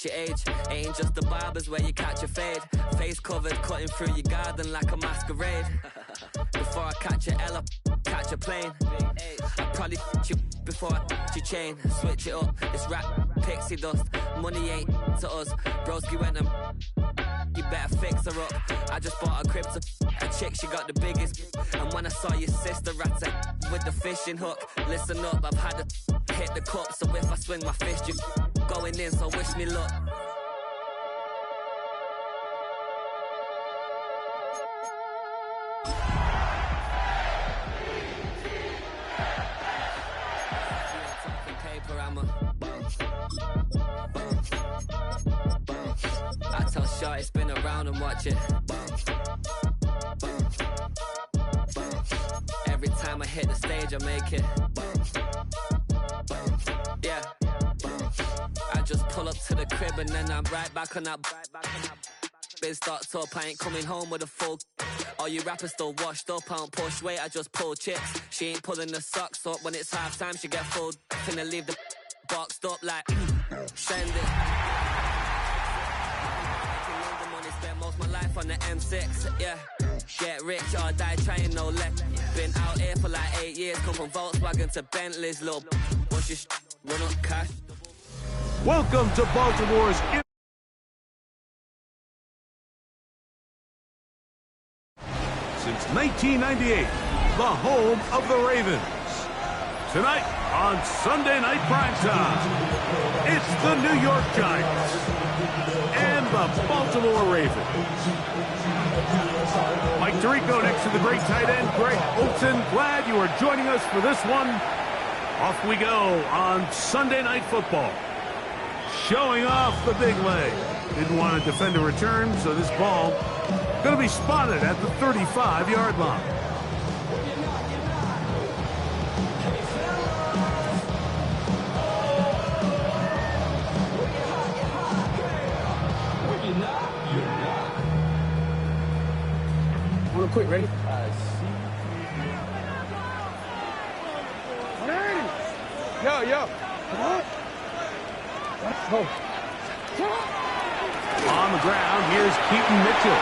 match your age. Ain't just the barbers where you catch a fade. Face covered, cutting through your garden like a masquerade. Before I catch a L up, catch a plane. I probably you before I your chain. Switch it up, it's rap, pixie dust. Money ain't to us. Broski went and you better fix her up. I just bought a crib to a chick, she got the biggest. And when I saw your sister rat with the fishing hook, listen up, I've had to hit the cup. So if I swing my fist, you going in, so wish me luck. I tell Shorty spin around and watch it. Every time I hit the stage, I make it. Yeah. I just pull up to the crib and then I'm right back on that. Biz starts up, I ain't coming home with a full. All you rappers still washed up, I don't push weight, I just pull chips. She ain't pulling the socks up when it's half time, she get full. Finna leave the boxed up like send it. Spent most my life on the M6, yeah. Get rich or die trying, no less. Been out here for like 8 years, come from Volkswagen to Bentleys, little. What's your run up cash? Welcome to Baltimore's. Since 1998, the home of the Ravens. Tonight on Sunday Night Primetime, it's the New York Giants and the Baltimore Ravens. Mike Tirico next to the great tight end, Greg Olsen. Glad you are joining us for this one. Off we go on Sunday Night Football. Showing off the big leg. Didn't want to defend a return, so this ball going to be spotted at the 35-yard line. Real quick, ready? Yo. Oh. On the ground, here's Keaton Mitchell.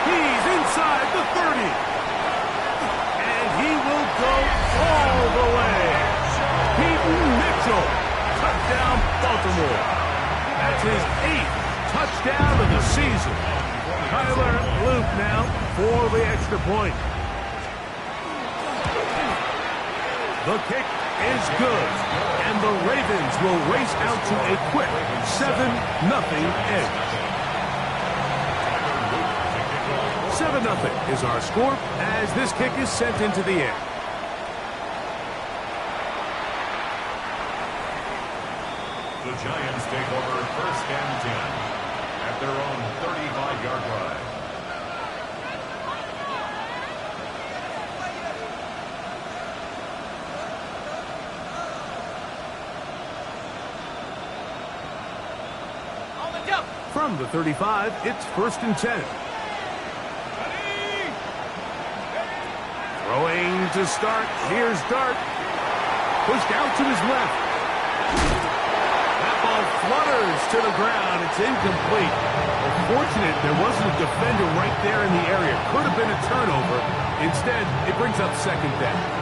He's inside the 30. And he will go all the way. Keaton Mitchell. Touchdown, Baltimore. That's his 8th touchdown of the season. Tyler Luke now for the extra point. The kick is good, and the Ravens will race out to a quick 7-0 edge. 7-0 is our score as this kick is sent into the air. The Giants take over 1st and 10 at their own 35-yard line. From the 35, it's 1st and 10. Throwing to start. Here's Dart. Pushed out to his left. That ball flutters to the ground. It's incomplete. Unfortunate there wasn't a defender right there in the area. Could have been a turnover. Instead, it brings up 2nd down.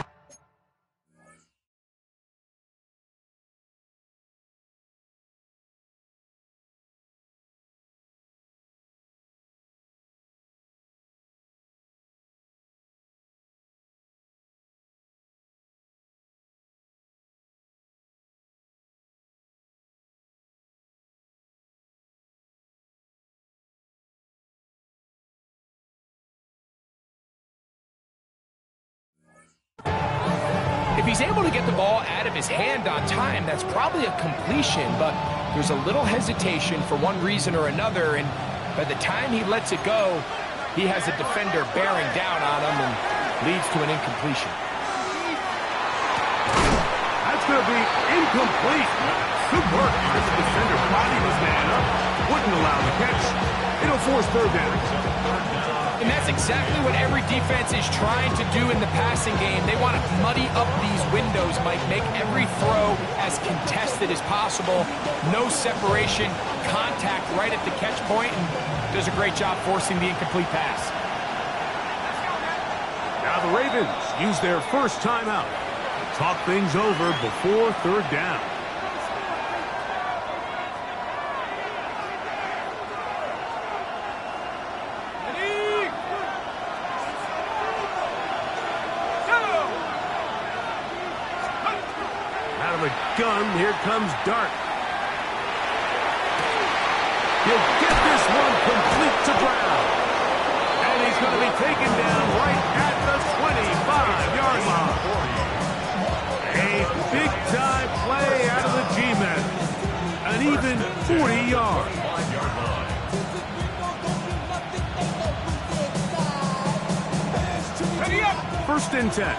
If he's able to get the ball out of his hand on time, that's probably a completion, but there's a little hesitation for one reason or another, and by the time he lets it go, he has a defender bearing down on him and leads to an incompletion. That's going to be incomplete. Good work as the defender bodied his man up. Wouldn't allow the catch. It'll force 3rd down. And that's exactly what every defense is trying to do in the passing game. They want to muddy up these windows, Mike, make every throw as contested as possible. No separation, contact right at the catch point, and does a great job forcing the incomplete pass. Now the Ravens use their first timeout. Talk things over before third down. Out of the gun, here comes Dart. He'll get this one complete to Brown. And he's going to be taken down right at the 25-yard line. A big-time play out of the G-men. An even 40 yards. First and 10.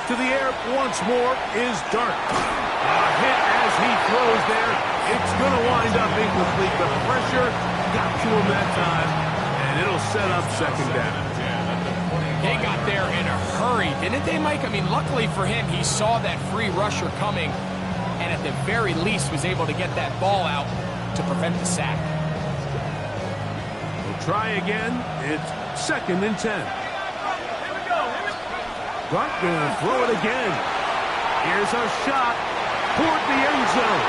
To the air once more is Dart. A hit as he throws there. It's going to wind up incomplete. The pressure got to him that time, and it'll set up second down. They got there in a hurry, didn't they, Mike? I mean, luckily for him, he saw that free rusher coming, and at the very least was able to get that ball out to prevent the sack. We'll try again. It's second and 10. Dart gonna throw it again. Here's a shot toward the end zone.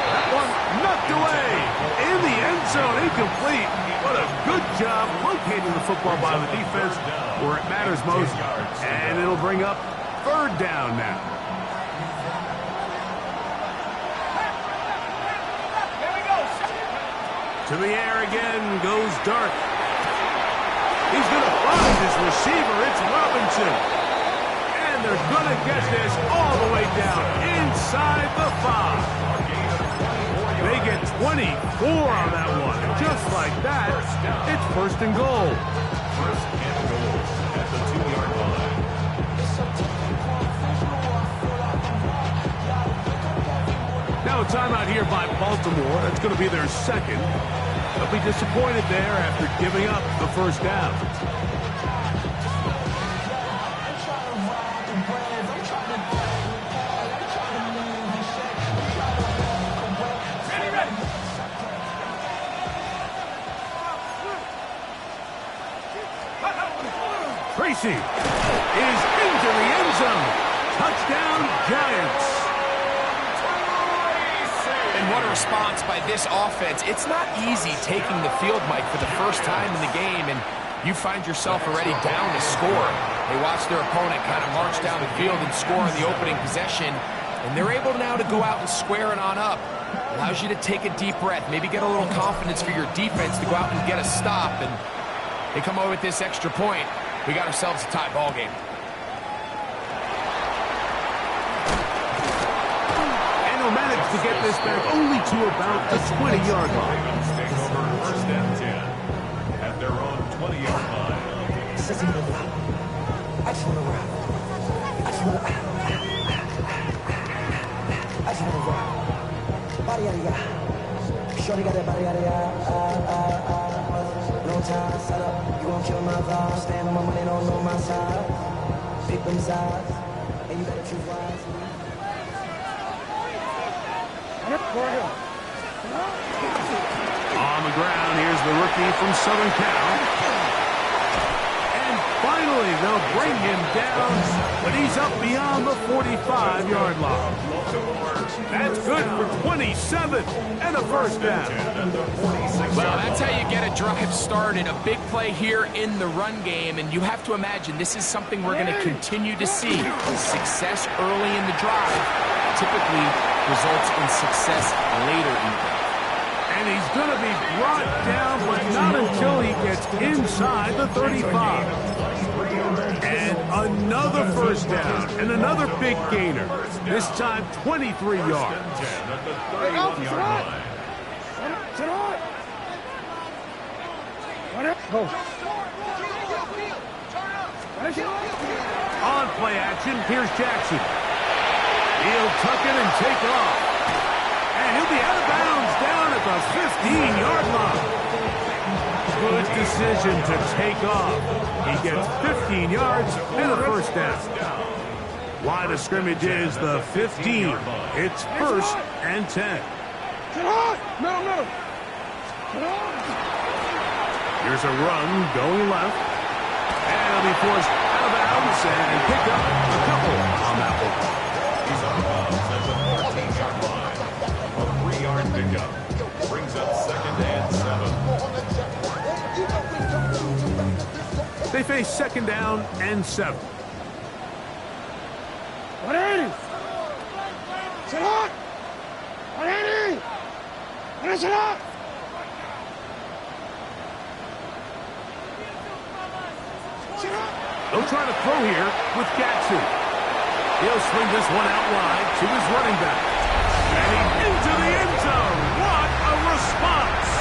That one knocked away. In the end zone, incomplete. What a good job locating the football by the defense where it matters most. And it'll bring up third down now. To the air again goes Dart. He's going to find his receiver. It's Robinson. And they're going to get this all the way down inside the 5. They get 24 on that one. Just like that, it's first and goal. First and goal at the 2-yard line. Now a timeout here by Baltimore. That's going to be their second. They'll be disappointed there after giving up the first down. Tracy is into the end zone. Touchdown, Giants. And what a response by this offense. It's not easy taking the field, Mike, for the first time in the game, and you find yourself already down to score. They watch their opponent kind of march down the field and score in the opening possession, and they're able now to go out and square it on up. Allows you to take a deep breath, maybe get a little confidence for your defense to go out and get a stop, and they come away with this extra point. We got ourselves a tie ball game. And we'll manage to get this back only to about the 20-yard line. Ravens take over first and 10 at their own 20-yard line. I just want to rock. Body out of ya. Shorty got that body out of ya. No time, set up. You gon' kill my vibe. Stand on my money, don't know my side. Pick them sides, and you better choose wisely. On the ground, here's the rookie from Southern Cal. And finally, they'll bring him down, but he's up beyond the 45-yard line. That's good for 27 and a first down. Well, that's how you get a drive started. A big play here in the run game, and you have to imagine this is something we're going to continue to see. Success early in the drive typically results in success later in the drive. And he's going to be brought down, but not until he gets inside the 35. And another first down, and another big gainer. This time 23 yards. On play action, here's Jackson. He'll tuck it and take off. And he'll be out of bounds down at the decision to take off. He gets 15 yards and a first down. Line of scrimmage is the 15. It's 1st and 10. Middle. Here's a run going left. And he'll be forced out of bounds and pick up a couple on that one. He's out of bounds at the 14-yard line. A 3-yard pickup brings up 2nd and 7. They face 2nd down and 7. They'll try to throw here with Gatsu. He'll swing this one out wide to his running back. And he's into the end zone. What a response!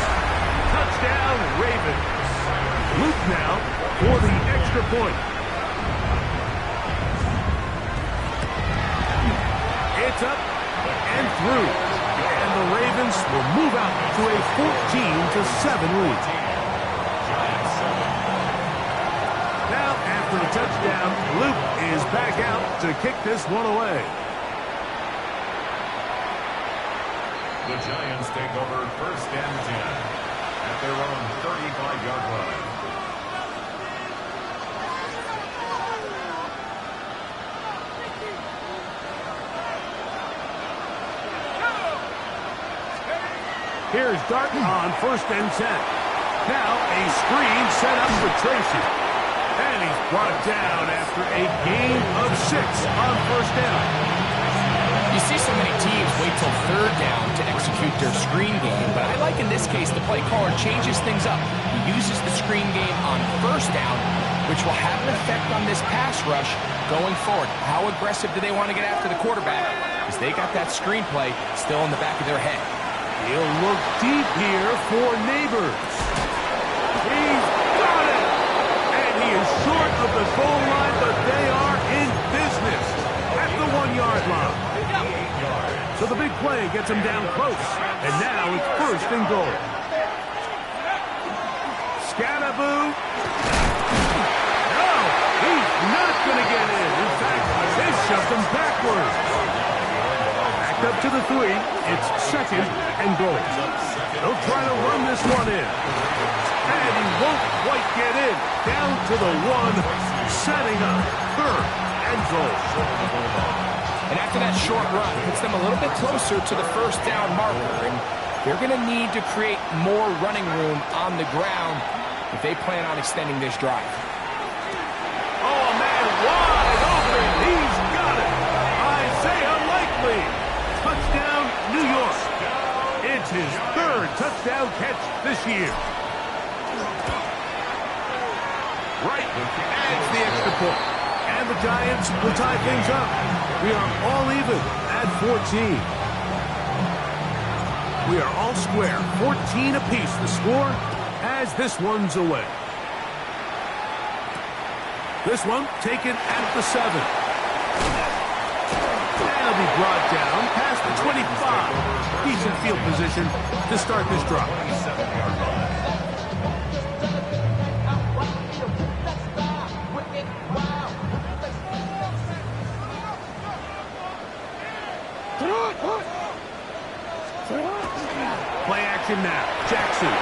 Touchdown, Ravens. Luke now for the extra point. It's up and through. And the Ravens will move out to a 14-7 lead. Now, after the touchdown, Luke is back out to kick this one away. The Giants take over 1st and 10 at their own 35-yard line. Here's Dart on 1st and 10. Now a screen set up for Tracy. And he's brought down after a gain of 6 on 1st down. You see so many teams wait till 3rd down to execute their screen game, but I like in this case the play caller changes things up. He uses the screen game on 1st down, which will have an effect on this pass rush going forward. How aggressive do they want to get after the quarterback? Because they got that screen play still in the back of their head. He'll look deep here for Neighbors. He's got it! And he is short of the goal line, but they are in business at the 1-yard line. So the big play gets him down close. And now it's 1st and goal. Scattaboo. No, he's not going to get in. In fact, they shoved him backwards. Back up to the 3. It's 2nd and goal. They'll try to run this one in. And he won't quite get in. Down to the 1, setting up 3rd and goal. And after that short run, puts them a little bit closer to the 1st down marker. And they're going to need to create more running room on the ground if they plan on extending this drive. Oh, man, wide open. He's got it. Isaiah Likely. Touchdown, New York. It's his 3rd touchdown catch this year. Right adds the extra point. And the Giants will tie things up. We are all even at 14. We are all square. 14 apiece the score as this one's away. This one taken at the 7. That'll be brought down past the 25. Decent field position to start this drive. Play action now. Jackson.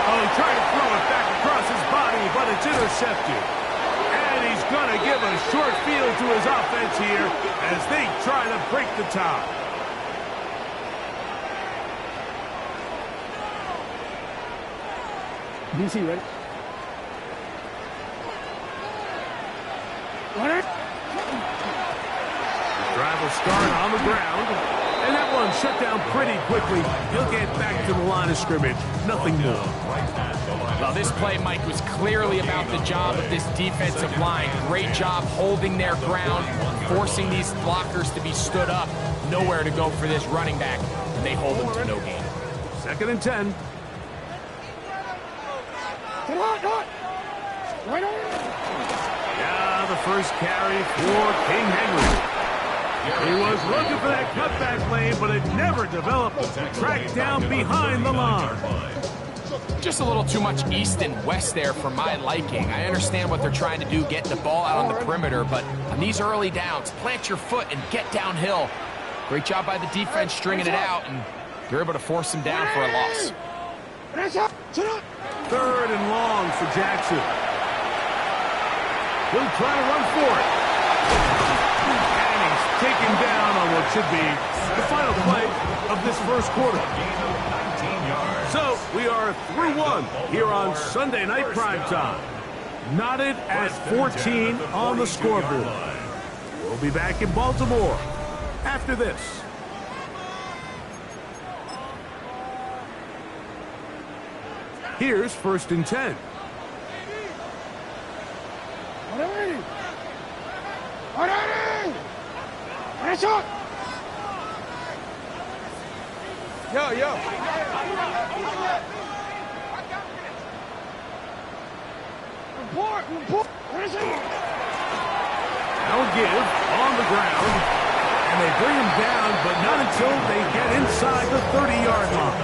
Oh, he tried to throw it back across his body, but it's intercepted. And he's going to give a short field to his offense here as they try to break the tie. DC, ready? Drive will start on the ground. And that one shut down pretty quickly. He'll get back to the line of scrimmage. Nothing more. Well, this play, Mike, was clearly about the job of this defensive line. Great job holding their ground, forcing these blockers to be stood up. Nowhere to go for this running back, and they hold him to no gain. 2nd and 10. Yeah, the first carry for King Henry. He was looking for that cutback lane, but it never developed. Tracked down behind the line. Just a little too much east and west there for my liking. I understand what they're trying to do, getting the ball out on the perimeter, but on these early downs, plant your foot and get downhill. Great job by the defense stringing it out, and you're able to force them down for a loss. 3rd and long for Jackson. He'll try to run for it. And he's taken down on what should be the final play of this first quarter. So we are through 1 here on Sunday Night Primetime. Knotted at 14 on the scoreboard. We'll be back in Baltimore after this. Here's 1st and 10. Yo. Now a give on the ground. And they bring him down, but not until they get inside the 30-yard line.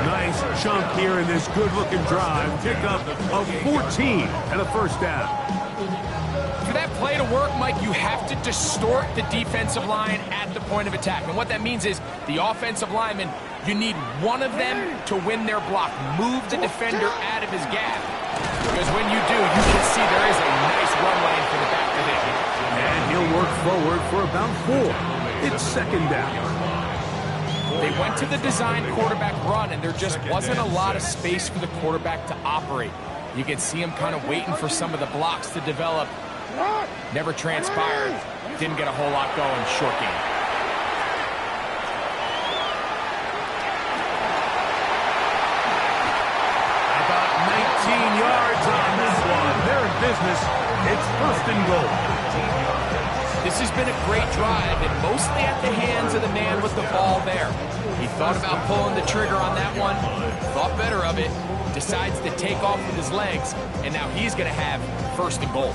Nice chunk here in this good-looking drive. Pickup of 14 and a first down. For that play to work, Mike, you have to distort the defensive line at the point of attack. And what that means is the offensive lineman, you need one of them to win their block. Move the defender out of his gap. Because when you do, you can see there is a nice run lane for the back position. And he'll work forward for about 4. It's 2nd down. They went to the design quarterback run, and there just wasn't a lot of space for the quarterback to operate. You can see him kind of waiting for some of the blocks to develop. Never transpired. Didn't get a whole lot going. Short game. About 19 yards on this one. They're in business. It's 1st and goal. This has been a great drive, and mostly at the hands of the man with the ball there. He thought about pulling the trigger on that one, thought better of it, decides to take off with his legs, and now he's going to have 1st and goal.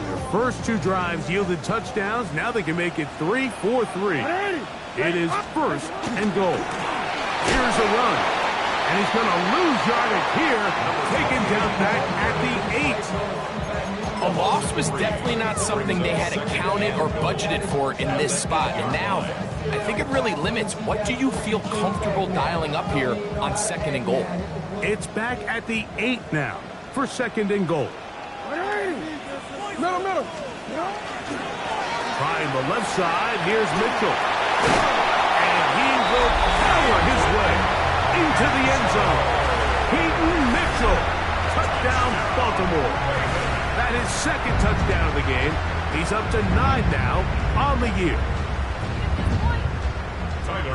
Their first 2 drives yielded touchdowns. Now they can make it 3-4-3. It is 1st and goal. Here's a run. And he's going to lose yardage here, taken down back at the 8. A loss was definitely not something they had accounted or budgeted for in this spot. And now, I think it really limits what do you feel comfortable dialing up here on 2nd and goal. It's back at the 8 now for 2nd and goal. Middle. Trying the left side, here's Mitchell. And he will power his way into the end zone. Peyton Mitchell. Touchdown, Baltimore. That is 2nd touchdown of the game. He's up to 9 now on the year.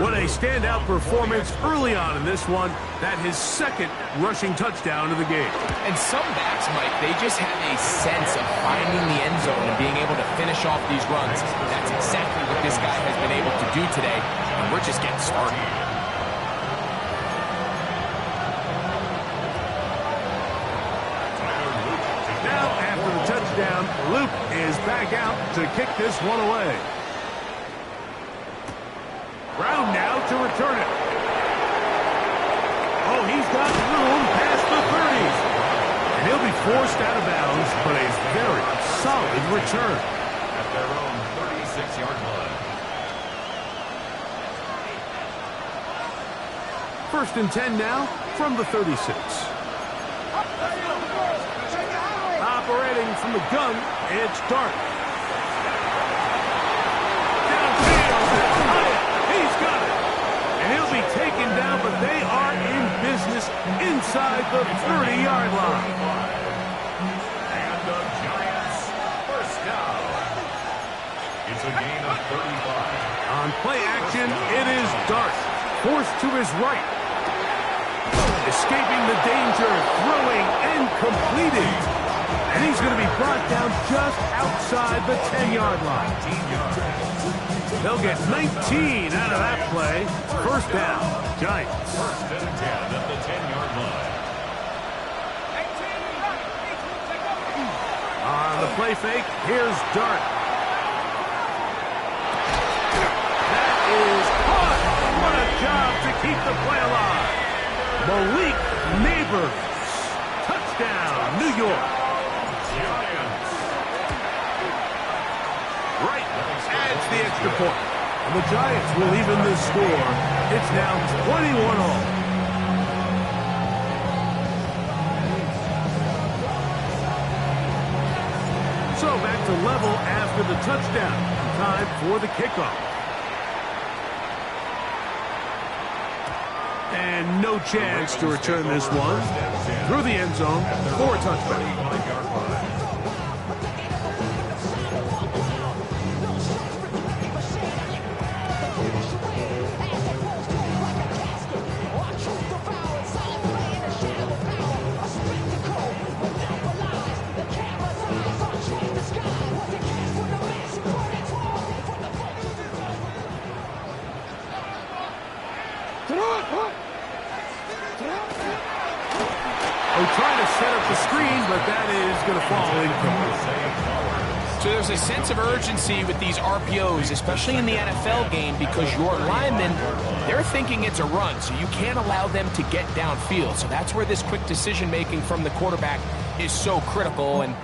What a standout performance early on in this one. That his 2nd rushing touchdown of the game. And some backs, Mike, they just have a sense of finding the end zone and being able to finish off these runs. That's exactly what this guy has been able to do today, and we're just getting started. Touchdown. Luke is back out to kick this one away. Brown now to return it. Oh, he's got room past the 30s. And he'll be forced out of bounds, but a very solid return. At their own 36-yard line. 1st and 10 now from the 36. Operating from the gun, it's Dart. Downfield, he's got it. And he'll be taken down, but they are in business inside the 30-yard line. And the Giants, 1st down. It's a gain of 35. On play action, it is Dart. Forced to his right. Escaping the danger, throwing and completing. And he's going to be brought down just outside the 10-yard line. They'll get 19 out of that play. 1st down, Giants. 1st and 10 at the 10-yard line. On the play fake, here's Dart. That is caught. What a job to keep the play alive. Malik Neighbors. Touchdown, New York. Giants. Right adds the extra point. And the Giants will even this score. It's now 21-all. So back to level after the touchdown. Time for the kickoff. And no chance to return this one. Through the end zone for a touchback. Trying to set up the screen, but that is going to fall incomplete. So there's a sense of urgency with these RPOs, especially in the NFL game, because your linemen, they're thinking it's a run, so you can't allow them to get downfield. So that's where this quick decision-making from the quarterback is so critical, and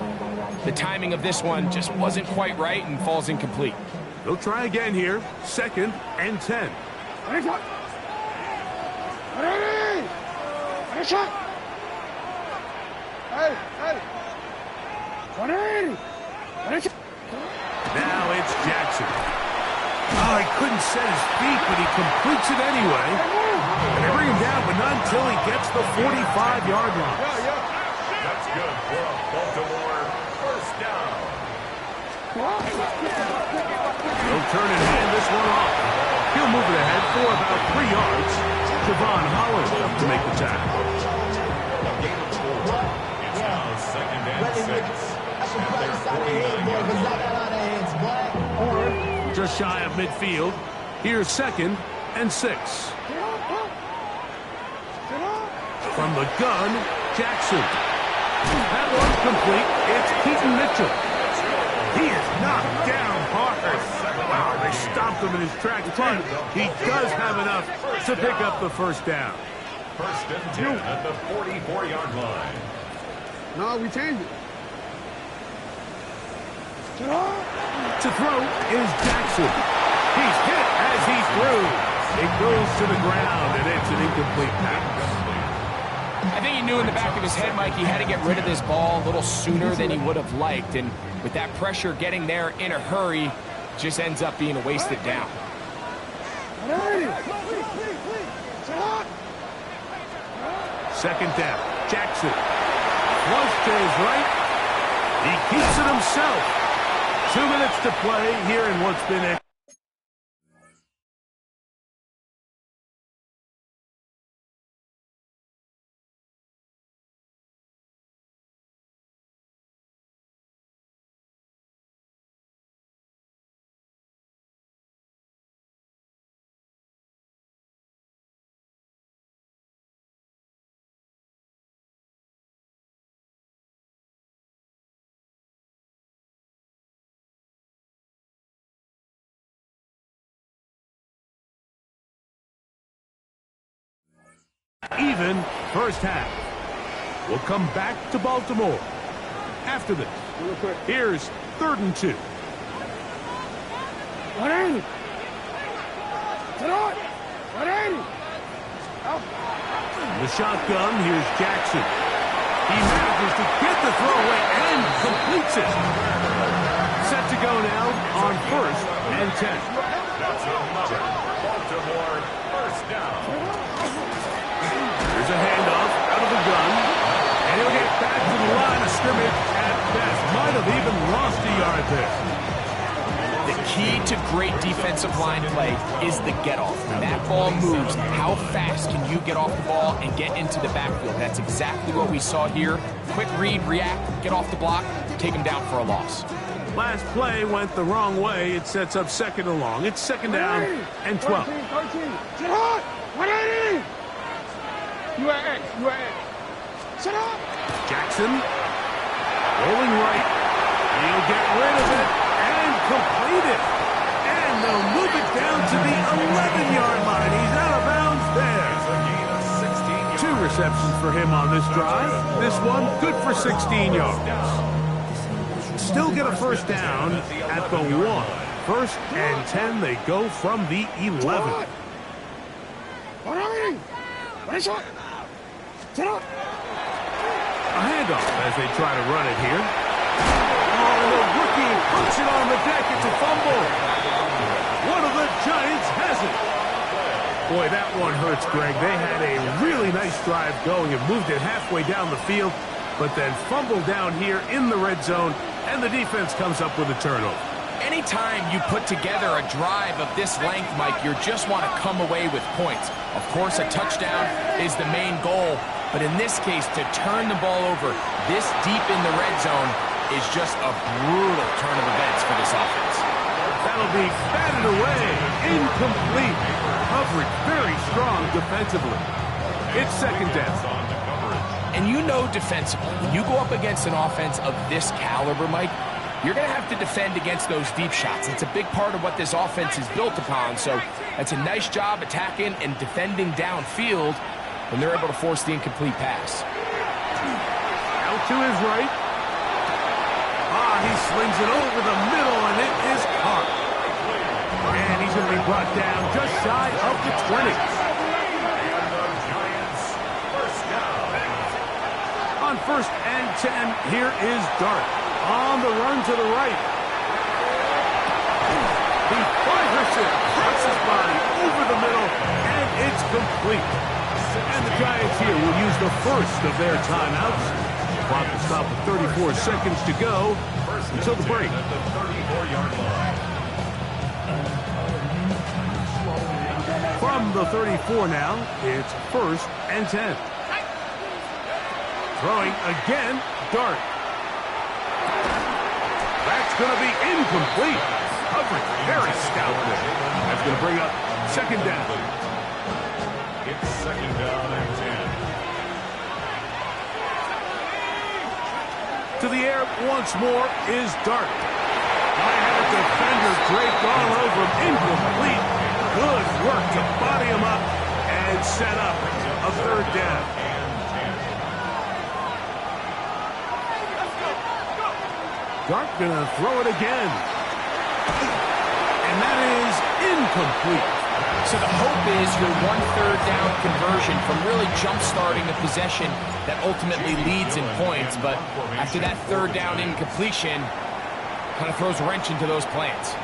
the timing of this one just wasn't quite right and falls incomplete. They'll try again here. 2nd and 10. Now it's Jackson. Oh, he couldn't set his feet, but he completes it anyway. And they bring him down, but not until he gets the 45-yard line. That's good for a Baltimore first down. He'll turn and hand this one off. He'll move it ahead for about 3 yards. Javon Holland up to make the tackle. It's now 2nd and 6. At their 49-yard line. Just shy of midfield. Here's 2nd and 6. From the gun, Jackson. That one's complete. It's Keaton Mitchell. He is knocked down hard. Wow, they stopped him in his tracks, but he does have enough to pick up the first down. 1st and 10 at the 44-yard line. No, we changed it. To throw is Jackson. He's hit as he threw. It goes to the ground, and it's an incomplete pass. I think he knew in the back of his head, Mike, he had to get rid of this ball a little sooner than he would have liked. And with that pressure getting there in a hurry, just ends up being a wasted down. 2nd down. Jackson. Flush to his right. He keeps it himself. 2 minutes to play here in what's been a even first half. We'll come back to Baltimore after this. Here's 3rd and 2. The shotgun, here's Jackson. He manages to get the throw away and completes it. Set to go now on 1st and 10. That's another Baltimore first down. There's a handoff out of the gun. And he'll get back to the line of scrimmage at best. Might have even lost a yard there. The key to great defensive line play is the get-off. When that ball moves, how fast can you get off the ball and get into the backfield? That's exactly what we saw here. Quick read, react, get off the block, take him down for a loss. Last play went the wrong way. It sets up 2nd and long. It's 2nd down and 12. 13. Sit hard. 180. You at X. Sit up. Jackson rolling right. He'll get rid of it and complete it. And they'll move it down to the 11-yard line. He's out of bounds there. 2 receptions for him on this drive. This one good for 16 yards. Still get a first down at the 1. First and 10, they go from the 11. A handoff as they try to run it here. Oh, the rookie puts it on the deck. It's a fumble. One of the Giants has it. Boy, that one hurts, Greg. They had a really nice drive going and moved it halfway down the field, but then fumbled down here in the red zone, and the defense comes up with a turnover. Anytime you put together a drive of this length, Mike, you just want to come away with points. Of course, a touchdown is the main goal, but in this case, to turn the ball over this deep in the red zone is just a brutal turn of events for this offense. That'll be batted away. Incomplete. Coverage very strong defensively. It's second down. And you know defensively, when you go up against an offense of this caliber, Mike, you're going to have to defend against those deep shots. It's a big part of what this offense is built upon, so that's a nice job attacking and defending downfield when they're able to force the incomplete pass. Out to his right. He slings it over the middle, and it is caught. And he's going to be brought down just shy of the 20. On first and 10, here is Dart. On the run to the right. He fires it across his body over the middle, and it's complete. And the Giants here will use the first of their timeouts. Clock will stop with 34 seconds to go until the break. From the 34 now, it's first and 10. Throwing again, Dart. That's going to be incomplete. Coverage very stout there. That's going to bring up second down. It's second down and 10. To the air once more is Dart. I had a defender draped all over him. Incomplete. Good work to body him up and set up a third down. Dart gonna throw it again. And that is incomplete. So the hope is your 1/3 down conversion from really jump-starting a possession that ultimately leads in points, but after that third down incompletion, kind of throws a wrench into those plans.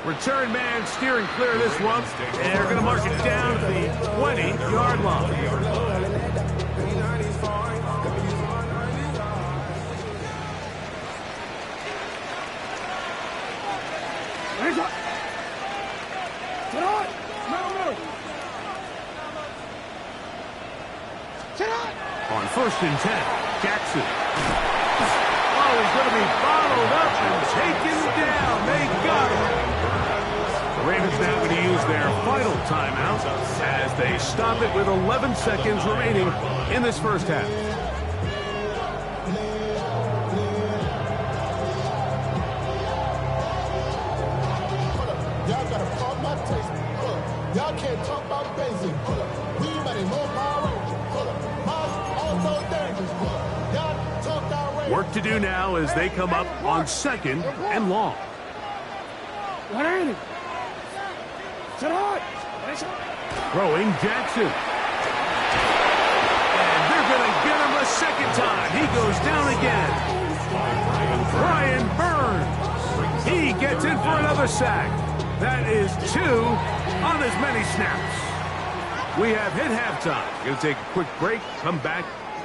Return man steering clear of this one. And they're going to mark it down to the 20-yard line. On first and 10, Jackson. Oh, he's going to be bottled up and taken down. They got him. The Ravens now going to use their final timeout as they stop it with 11 seconds remaining in this first half. Y'all got to pump my taste. Y'all can't talk about basic. We ready more Power Rangers. Also dangerous. Y'all talk outrageous. Work to do now as they come up on second and long. Throwing Jackson. And they're going to get him a second time. He goes down again. Brian Burns. He gets in for another sack. That is 2 on as many snaps. We have hit halftime. Going to take a quick break, come back,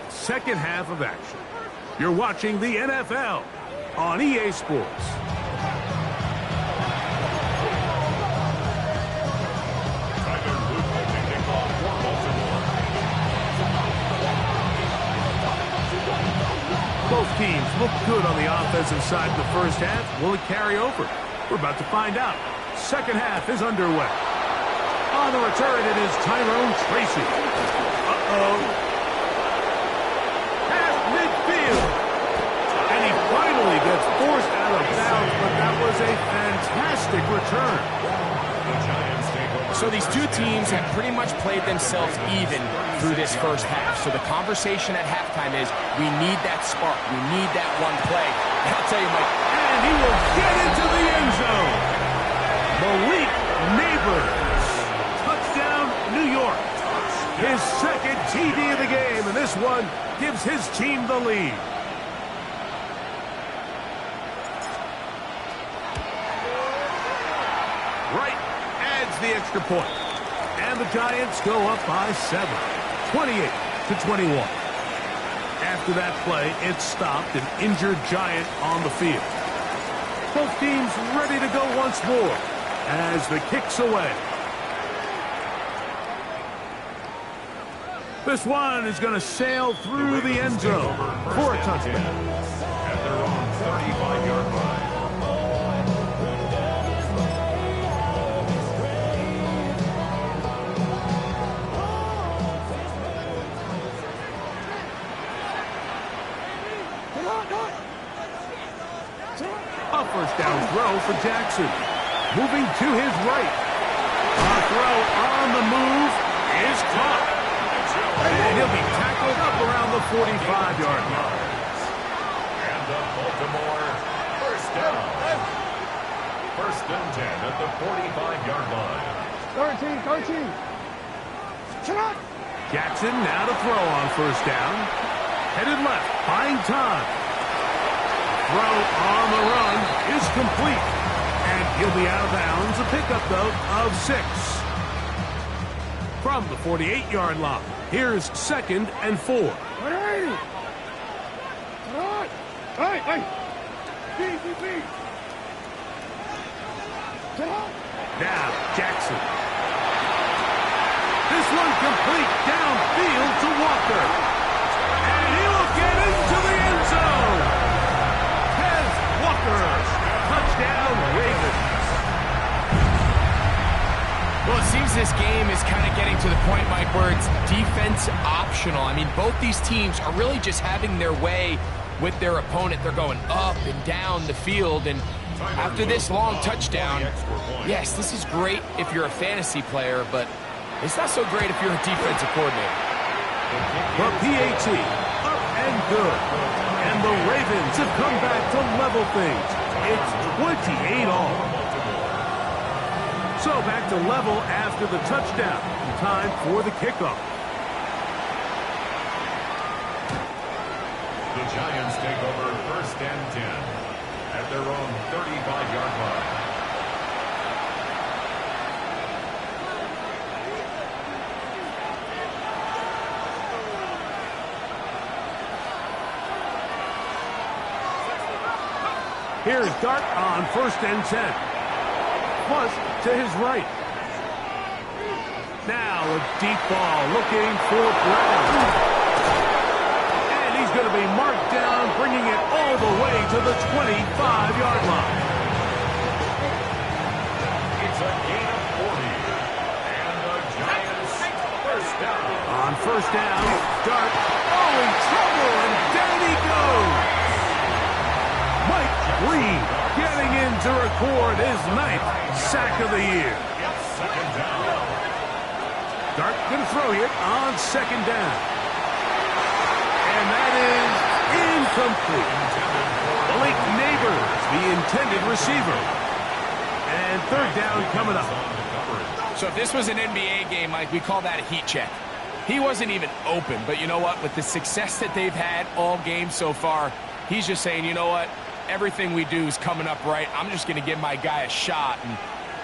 second half of action. You're watching the NFL on EA Sports. Both teams look good on the offensive side of the first half. Will it carry over? We're about to find out. Second half is underway. On the return, it is Tyrone Tracy. Past midfield. And he a fantastic return. The Giants take over. So these two teams have pretty much played themselves even through this first half. So the conversation at halftime is, we need that spark. We need that one play. And I'll tell you, Mike. And he will get into the end zone. Malik Neighbors. Touchdown, New York. His second TD of the game, and this one gives his team the lead. Wright adds the extra point. And the Giants go up by 7, 28-21. After that play, it stopped an injured Giant on the field. Both teams ready to go once more as the kick's away. This one is going to sail through the end zone for a touchdown. At their own 35-yard line. A first down throw for Jackson. Moving to his right. A throw on the move is caught. And he'll be tackled up around the 45-yard line. And the Baltimore first down. First and 10 at the 45-yard line. 13. Shut up. Jackson now to throw on first down. Headed left, buying time. Throw on the run is complete. And he'll be out of bounds. A pickup, though, of 6. From the 48-yard line, here's 2nd and 4. Hey. Now, Jackson. This one complete downfield to Walker. And he will get into the end zone. Tez Walker. Touchdown, Ravens. Well, it seems this game is kind of getting to the point, Mike, where it's defense optional. I mean, both these teams are really just having their way with their opponent. They're going up and down the field, and after this long touchdown, yes, this is great if you're a fantasy player, but it's not so great if you're a defensive coordinator. The PAT, up and good. And the Ravens have come back to level things. It's 28 all. So back to level after the touchdown. Time for the kickoff. The Giants take over first and 10 at their own 35-yard line. Here's Dart on first and 10. Plus to his right. Now a deep ball looking for Brown. And he's going to be marked down, bringing it all the way to the 25-yard line. It's a gain of 40. And the Giants first down. On first down, Dart, in trouble, and down he goes. Mike Reed getting in to record his 9th sack of the year. It's second down. Dart going to throw it on second down. And that is incomplete. Malik Neighbors, the intended receiver. And third down coming up. So if this was an NBA game, Mike, we call that a heat check. He wasn't even open, but you know what? With the success that they've had all game so far, he's just saying, you know what? Everything we do is coming up right. I'm just going to give my guy a shot. And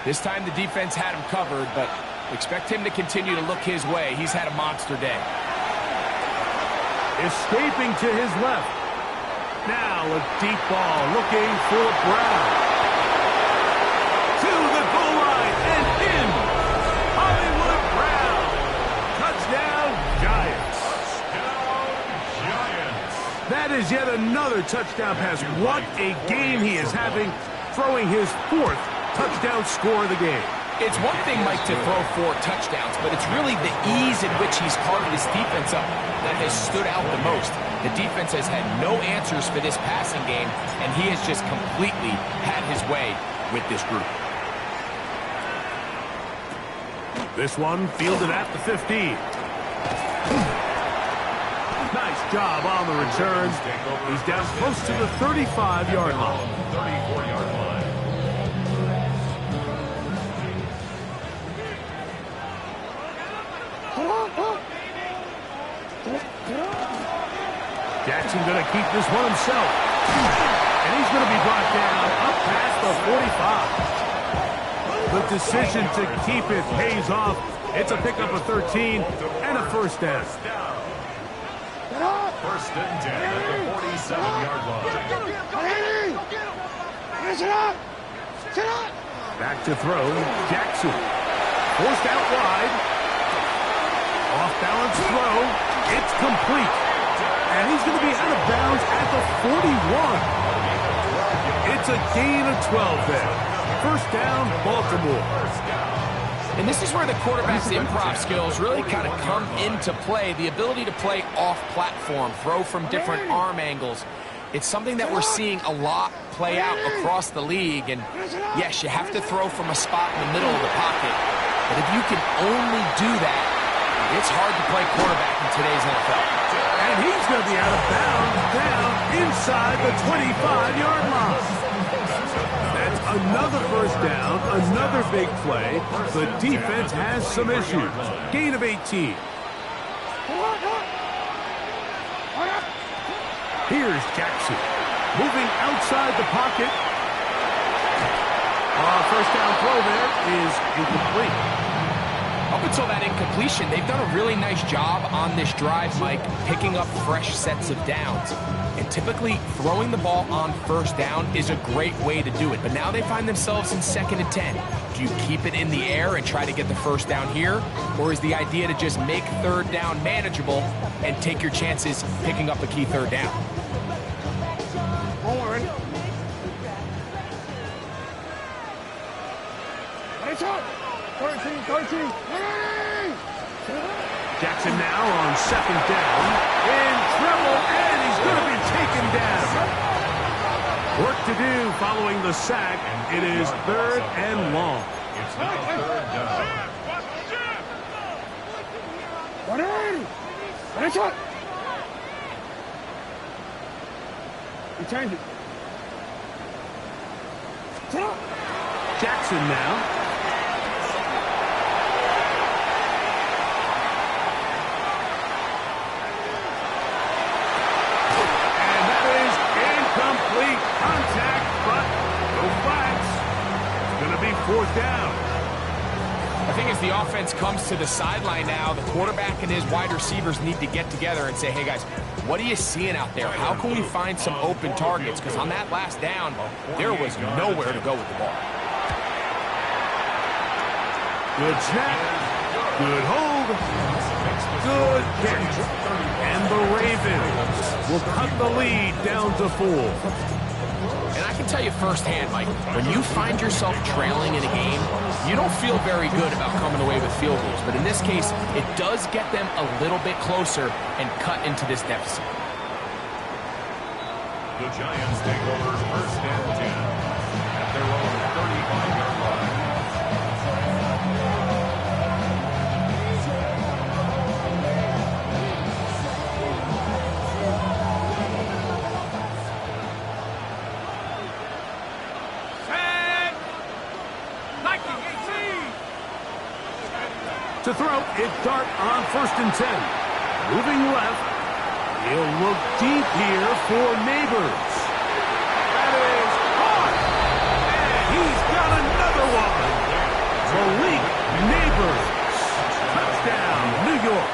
this time the defense had him covered, but expect him to continue to look his way. He's had a monster day. Escaping to his left. Now a deep ball looking for Brown. To the goal line and in. Hollywood Brown. Touchdown, Giants. That is yet another touchdown pass. What a game he is having, throwing his 4th touchdown score of the game. It's one thing, Mike, to throw 4 touchdowns, but it's really the ease in which he's carved his defense up that has stood out the most. The defense has had no answers for this passing game, and he has just completely had his way with this group. This one fielded at the 15. Nice job on the return. He's down close to the 35-yard line. 34-yard line. Jackson going to keep this one himself. And he's going to be brought down up past the 45. The decision to keep it pays off. It's a pickup of 13 and a first down. First and 10 at the 47-yard line. Back to throw. Jackson. Forced out wide. Off-balance throw. It's complete. And he's going to be out of bounds at the 41. It's a gain of 12 there. First down, Baltimore. And this is where the quarterback's improv skills really kind of come into play. The ability to play off-platform, throw from different arm angles. It's something that we're seeing a lot play out across the league. And yes, you have to throw from a spot in the middle of the pocket. But if you can only do that, it's hard to play quarterback in today's NFL. And he's going to be out of bounds down inside the 25-yard line. That's another first down, another big play. The defense has some issues. Gain of 18. Here's Jackson. Moving outside the pocket. First down throw there is incomplete. Up until that incompletion, they've done a really nice job on this drive, Mike, picking up fresh sets of downs. And typically, throwing the ball on first down is a great way to do it. But now they find themselves in 2nd and 10. Do you keep it in the air and try to get the first down here? Or is the idea to just make third down manageable and take your chances picking up a key third down? Jackson now on 2nd down. In trouble, and he's going to be taken down. Work to do following the sack. It is 3rd and long. It's now 3rd down. Jackson now. Contact, but no flags. It's going to be 4th down. I think as the offense comes to the sideline now, the quarterback and his wide receivers need to get together and say, hey, guys, what are you seeing out there? How can we find some open targets? Because on that last down, there was nowhere to go with the ball. Good snap. Good hold. Good catch. And the Ravens will cut the lead down to 4. And I can tell you firsthand, Mike, when you find yourself trailing in a game, you don't feel very good about coming away with field goals. But in this case, it does get them a little bit closer and cut into this deficit. The Giants take over 1st and 10 at their own 35-yard line. To throw, it's Dart on 1st and 10. Moving left. He'll look deep here for Neighbors. That is caught. And he's got another one. Malik Neighbors. Touchdown, New York.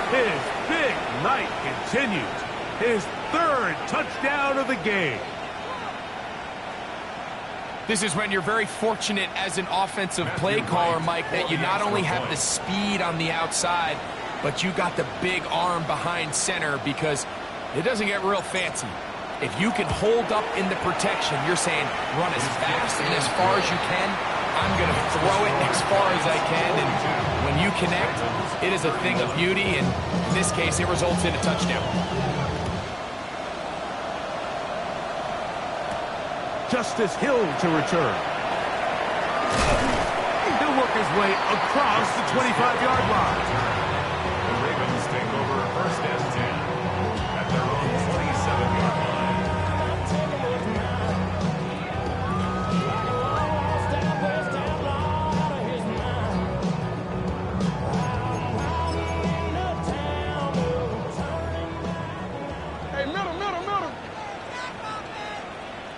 His big night continues. His 3rd touchdown of the game. This is when you're very fortunate as an offensive play caller, Mike, that you not only have the speed on the outside, but you got the big arm behind center, because it doesn't get real fancy. If you can hold up in the protection, you're saying run as fast and as far as you can, I'm going to throw it as far as I can, and when you connect, it is a thing of beauty, and in this case, it results in a touchdown. Justice Hill to return. He'll work his way across the 25-yard line. The Ravens take over first and 10 at their own 27-yard line. Hey, middle.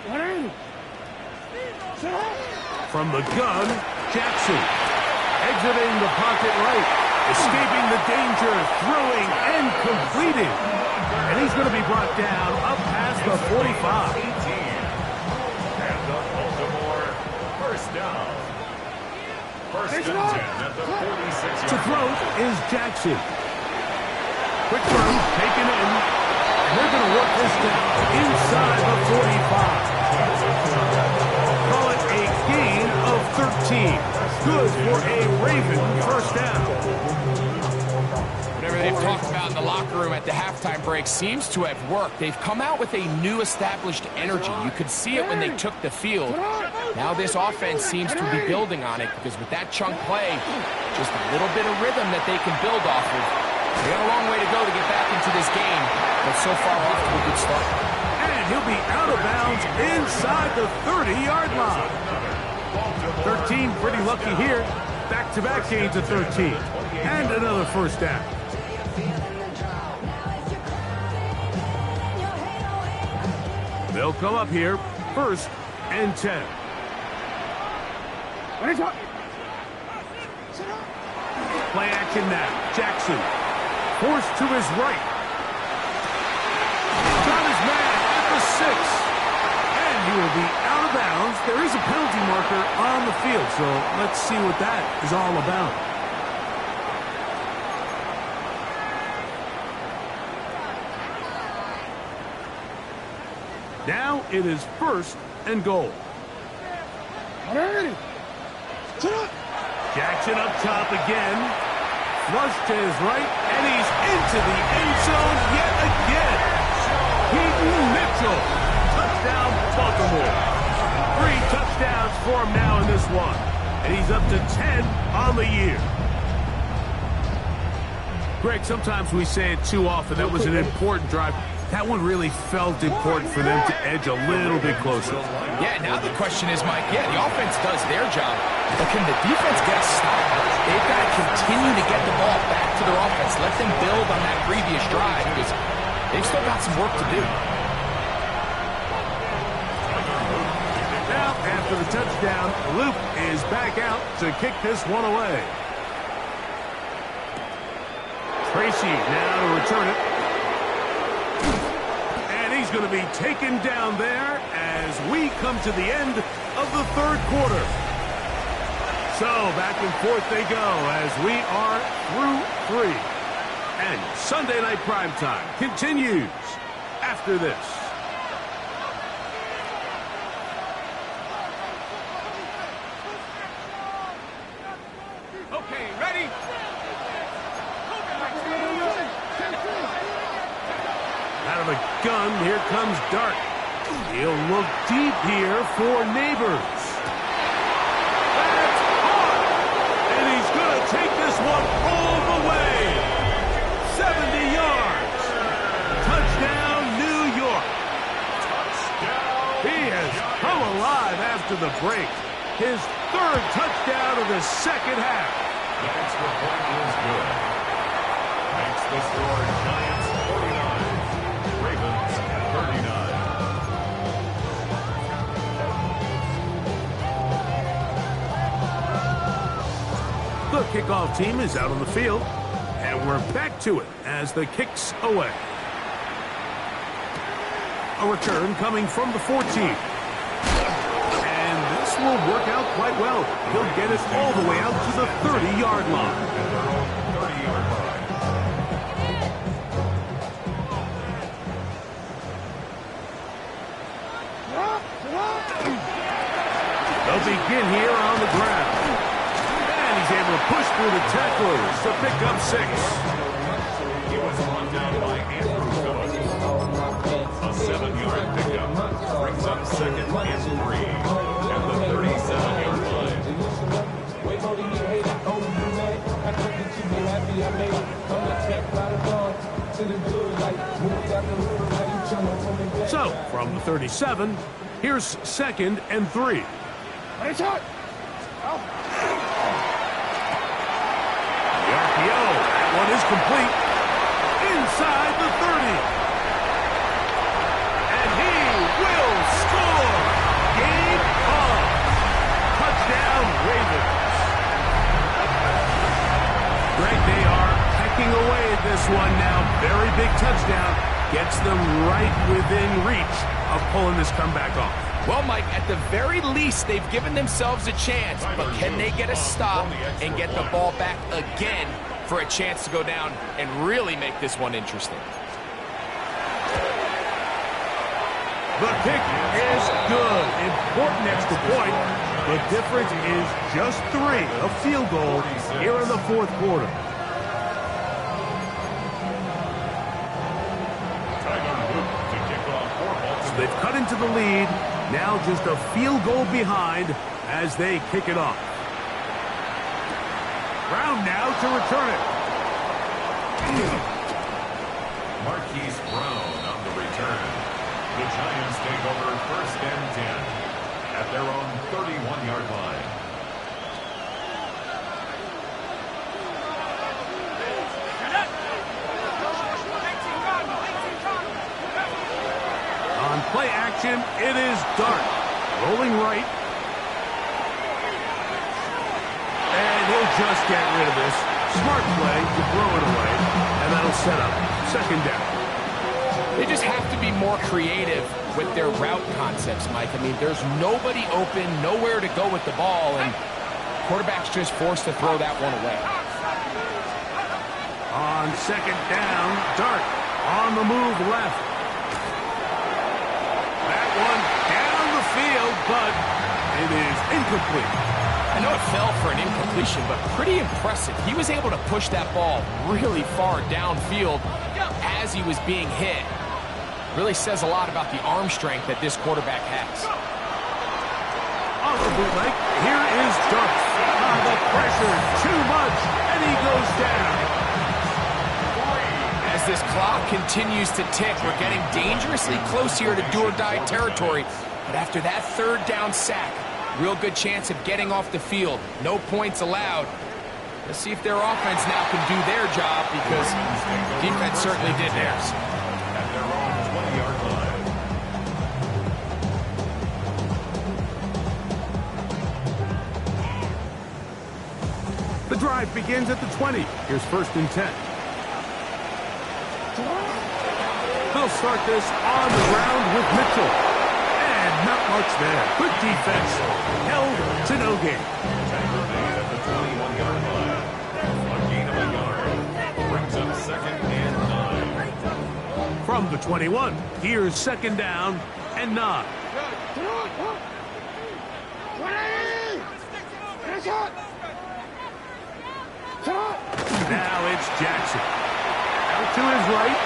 What ain't it? From the gun, Jackson. Exiting the pocket right. Escaping the danger, throwing and completing. And he's going to be brought down up past the 45. 18. And the Baltimore first down. First and 10 at the 46. To throw is Jackson. Quick throw, taken in. And they're going to work this down inside the 45. Call it a gain of 13. Good for a Raven first down. Whatever they've talked about in the locker room at the halftime break seems to have worked. They've come out with a new established energy. You could see it when they took the field. Now this offense seems to be building on it because with that chunk play, just a little bit of rhythm that they can build off of. They got a long way to go to get back into this game, but so far off to a good start. And he'll be out of bounds inside the 30-yard line. 13, pretty lucky here. Back-to-back gains of 13. And another first down. They'll come up here, first and 10. Play action now. Jackson forced to his right. Got his man at the 6. And he will be out of bounds. There is a penalty marker on the field, so let's see what that is all about. Now it is first and goal. Jackson up top again. Flush to his right, and he's into the end zone yet again. Keaton Mitchell. Touchdown, Baltimore. 3 touchdowns for him now in this one. And he's up to 10 on the year. Greg, sometimes we say it too often. That was an important drive. That one really felt important for them to edge a little bit closer. Yeah, now the question is, Mike, the offense does their job, but can the defense get a stop? They've got to continue to get the ball back to their offense. Let them build on that previous drive because they've still got some work to do. Now, after the touchdown, Luke is back out to kick this one away. Tracy now to return it. And he's going to be taken down there as we come to the end of the third quarter. So back and forth they go as we are through 3. And Sunday Night Primetime continues after this. Okay, ready? Out of a gun, here comes Dart. He'll look deep here for Neighbors. That's hard! And he's going to take this one all the way. 70 yards. Touchdown, New York. He has come alive after the break. His 3rd touchdown of the second half. The extra point is good. Makes the score Giants 49, Ravens 39. The kickoff team is out on the field, and we're back to it as the kick's away. A return coming from the 14. And this will work out quite well. He'll get it all the way out to the 30-yard line. At their own 30-yard line. The They'll begin here on the ground. And he's able to push through the tacklers to pick up 6. He was brought down by Andrew Phillips. A 7-yard pickup brings up 2nd and 3 at the 37-yard line. So, from the 37, here's 2nd and 3. Nice shot. The RPO, that one is complete. Inside the 30. And he will score. Game on. Touchdown, Ravens. Greg, they are pecking away at this one now. Very big touchdown. Gets them right within reach of pulling this comeback off. Well, Mike, at the very least, they've given themselves a chance, but can they get a stop and get the ball back again for a chance to go down and really make this one interesting? The kick is good. Important extra point. The difference is just 3, a field goal here in the 4th quarter. So they've cut into the lead. Now just a field goal behind as they kick it off. Brown now to return it. Marquise Brown on the return. The Giants take over 1st and 10 at their own 31-yard line. On play action, it is Dart. Rolling right. And he'll just get rid of this. Smart play to throw it away. And that'll set up 2nd down. They just have to be more creative with their route concepts, Mike. I mean, there's nobody open, nowhere to go with the ball, and quarterback's just forced to throw that one away. On 2nd down, Dart on the move left. That one down the field, but it is incomplete. I know it fell for an incompletion, but pretty impressive. He was able to push that ball really far downfield as he was being hit. Really says a lot about the arm strength that this quarterback has. On the bootleg, here is Dart. The pressure, too much, and he goes down. As this clock continues to tick, we're getting dangerously close here to do-or-die territory. But after that 3rd down sack, real good chance of getting off the field. No points allowed. Let's see if their offense now can do their job, because defense certainly did theirs. At their own 20-yard line. The drive begins at the 20. Here's 1st and 10. They'll start this on the ground with Mitchell. And not much there. Good defense. Held to no gain. Tackle made at the 21-yard line. A gain of a yard. Brings up 2nd and 9. From the 21, here's 2nd down and 9. Now it's Jackson. Out to his right.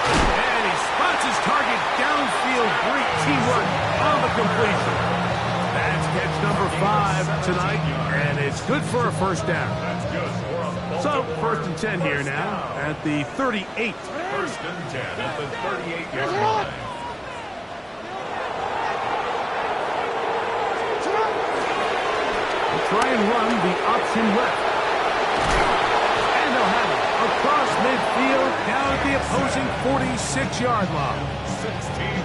And he spots his target downfield. Great teamwork on the completion. That's catch number 5 tonight, and it's good for a 1st down. That's good for a So, 1st and 10 here now at the 38. 1st and 10 at the 38-yard line. They'll try and run the option left. And they'll have it across midfield down at the opposing 46-yard line. 16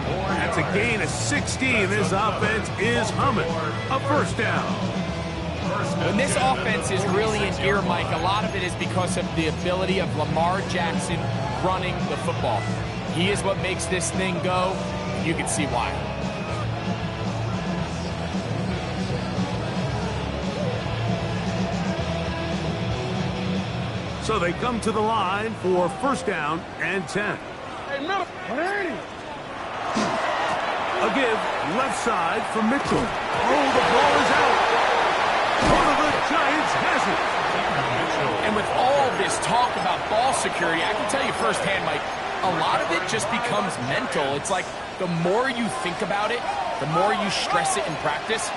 more. That's a gain of 16. This offense is humming. A 1st down. When this offense is really in gear, Mike, a lot of it is because of the ability of Lamar Jackson running the football. He is what makes this thing go. You can see why. So they come to the line for 1st down and 10. Hey, middle. A give, left side for Mitchell. Oh, the ball is out. One of the Giants has it. And with all this talk about ball security, I can tell you firsthand, Mike, a lot of it just becomes mental. It's like the more you think about it, the more you stress it in practice,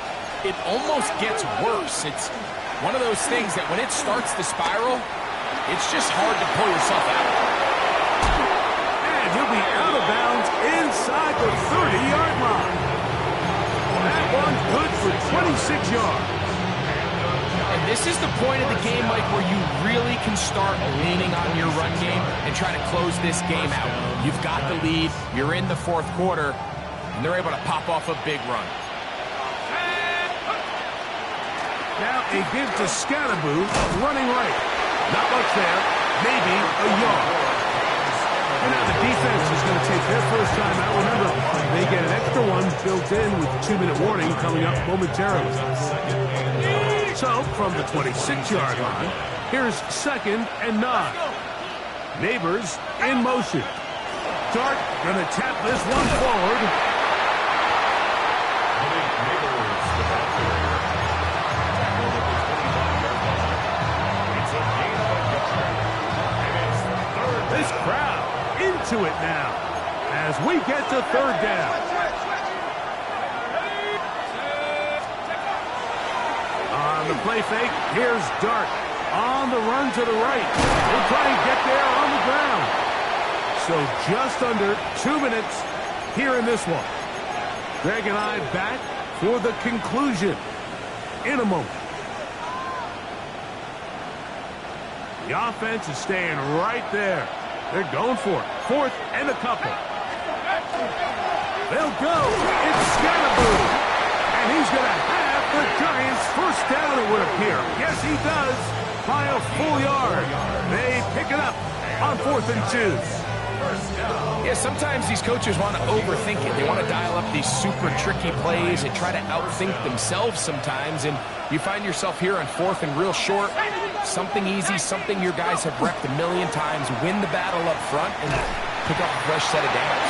it almost gets worse. It's one of those things that when it starts to spiral, it's just hard to pull yourself out. And he'll be out of bounds inside the 30-yard line. That one's good for 26 yards. And this is the point of the game, Mike, where you really can start leaning on your run game and try to close this game out. You've got the lead, you're in the fourth quarter, and they're able to pop off a big run. Now a give to Scatterboo, running right. Not much there, maybe a yard. And now the defense is going to take their first time out. Remember, they get an extra one built in with 2-minute warning coming up momentarily. So, from the 26-yard line, here's 2nd and 9. Neighbors in motion. Dart going to tap this one forward. This crowd into it now as we get to 3rd down. On the play fake, here's Dart on the run to the right. He'll try and get there on the ground. So just under 2 minutes here in this one. Greg and I back for the conclusion in a moment. The offense is staying right there. They're going for it. 4th and a couple. They'll go. It's Scatterboo. And he's going to have the Giants first down, it would appear. Yes, he does. By a full yard. They pick it up on 4th and 2. Yeah, sometimes these coaches want to overthink it. They want to dial up these super tricky plays and try to outthink themselves sometimes. And you find yourself here on 4th and real short. Something easy, something your guys have repped a million times. Win the battle up front and pick up a fresh set of downs.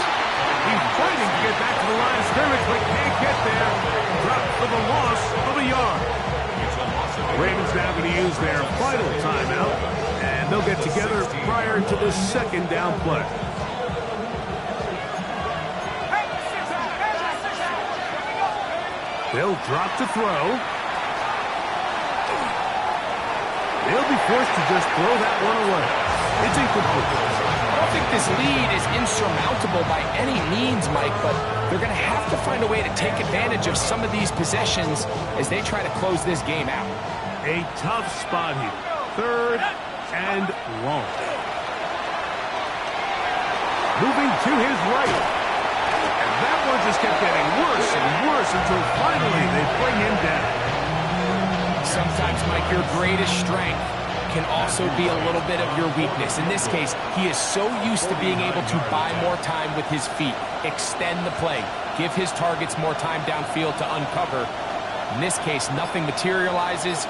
He's fighting to get back to the line of scrimmage, but can't get there. Dropped for the loss of a yard. The Ravens now going to use their final timeout, and they'll get together prior to the 2nd down play. They'll drop to throw. They'll be forced to just throw that one away. It's incomplete. I don't think this lead is insurmountable by any means, Mike, but they're going to have to find a way to take advantage of some of these possessions as they try to close this game out. A tough spot here. 3rd and long. Moving to his right. And that one just kept getting worse and worse until finally they bring him down. Sometimes, Mike, your greatest strength can also be a little bit of your weakness. In this case, he is so used to being able to buy more time with his feet, extend the play, give his targets more time downfield to uncover. In this case, nothing materializes,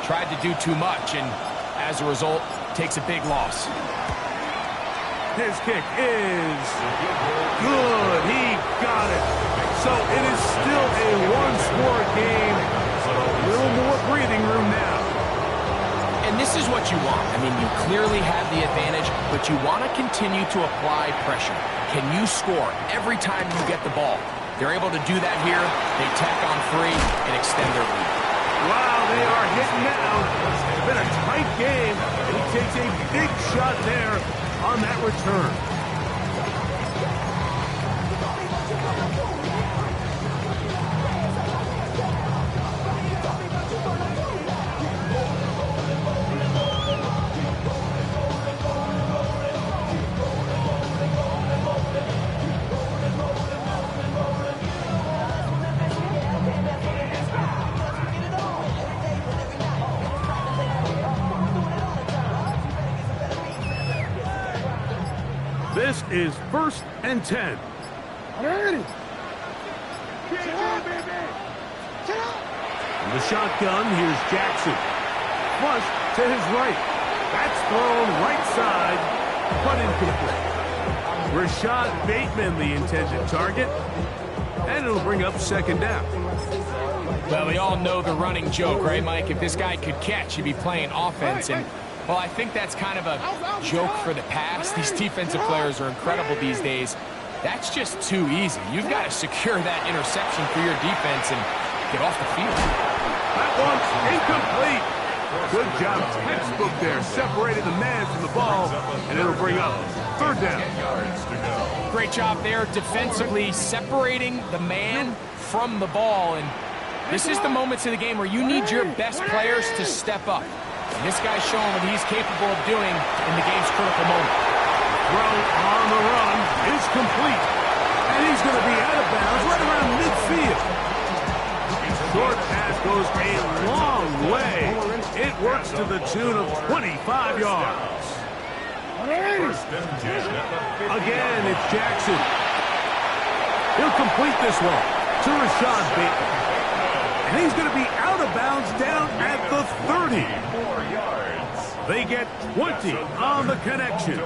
tried to do too much, and as a result, takes a big loss. His kick is good. He got it. So it is still a one-score game, but a little more breathing room now. And this is what you want. I mean, you clearly have the advantage, but you want to continue to apply pressure. Can you score every time you get the ball? They're able to do that here. They tack on 3 and extend their lead. Wow, they are hitting now. It's been a tight game, and he takes a big shot there on that return. This is 1st and 10. Ready. In the shotgun, here's Jackson. Flush to his right. That's thrown right side, but incomplete. Rashad Bateman, the intended target. and it'll bring up second down. Well, we all know the running joke, right, Mike? If this guy could catch, he'd be playing offense. And, well, I think that's kind of a joke for the past. These defensive players are incredible these days. That's just too easy. You've got to secure that interception for your defense and get off the field. That one's incomplete. Good job, textbook there, separating the man from the ball, and it'll bring up third down. Great job there defensively, separating the man from the ball. And this is the moments of the game where you need your best players to step up. And this guy's showing what he's capable of doing in the game's critical moment. Throw on the run is complete, and he's going to be out of bounds right around midfield. Short pass goes a long way. It works to the tune of 25 yards. Again, it's Jackson. He'll complete this one to Rashad Bateman. And he's going to be out of bounds down at the 30. They get 20 on the connection.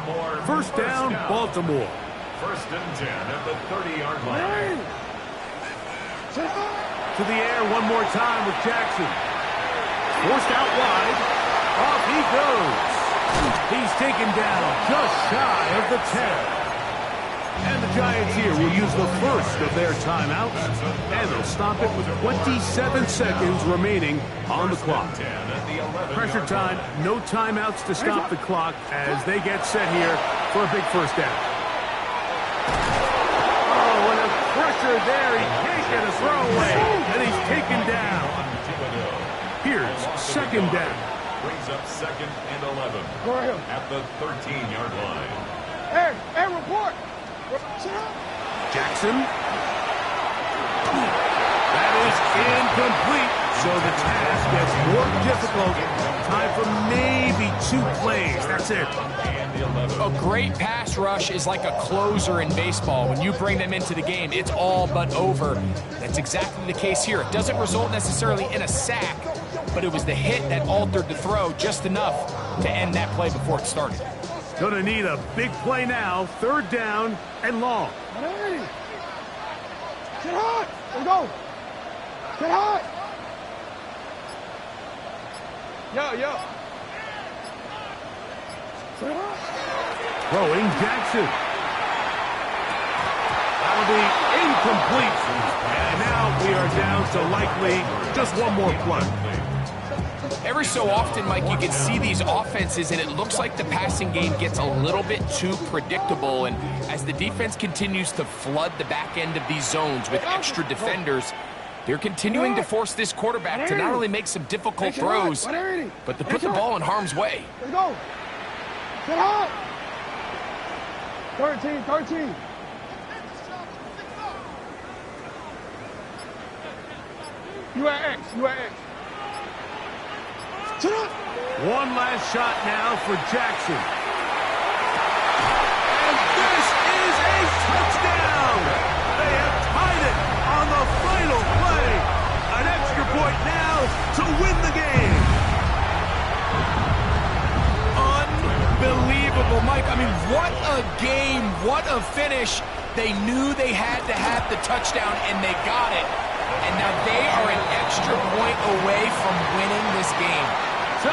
First down, Baltimore. First and 10 at the 30-yard line. To the air one more time with Jackson. Forced out wide. Off he goes. He's taken down just shy of the 10. And the Giants here will use the first of their timeouts. And they'll stop it with 27 seconds remaining on the clock. Pressure time, no timeouts to stop the clock as they get set here for a big first down. Oh, and a pressure there. He can't get a throwaway, and he's taken down. Here's second down. Brings up second and 11 at the 13-yard line. Hey, report. Jackson. That is incomplete, so the task gets more difficult. Time for maybe 2 plays. That's it. A great pass rush is like a closer in baseball. When you bring them into the game, it's all but over. That's exactly the case here. It doesn't result necessarily in a sack, but it was the hit that altered the throw just enough to end that play before it started. Gonna need a big play now. Third down and long. Get hot. Let's go. Get hot. Yo. Throwing Jackson. That'll be incomplete. And now we are down to likely just one more play. Every so often, Mike, you can see these offenses, and it looks like the passing game gets a little bit too predictable. And as the defense continues to flood the back end of these zones with extra defenders, they're continuing to force this quarterback to not only make some difficult throws, but to put the ball in harm's way. Let's go. Get hot. 13. You at X. One last shot now for Jackson. And this is a touchdown! They have tied it on the final play. An extra point now to win the game. Unbelievable, Mike. I mean, what a game. What a finish. They knew they had to have the touchdown, and they got it. And now they are an extra point away from winning this game. So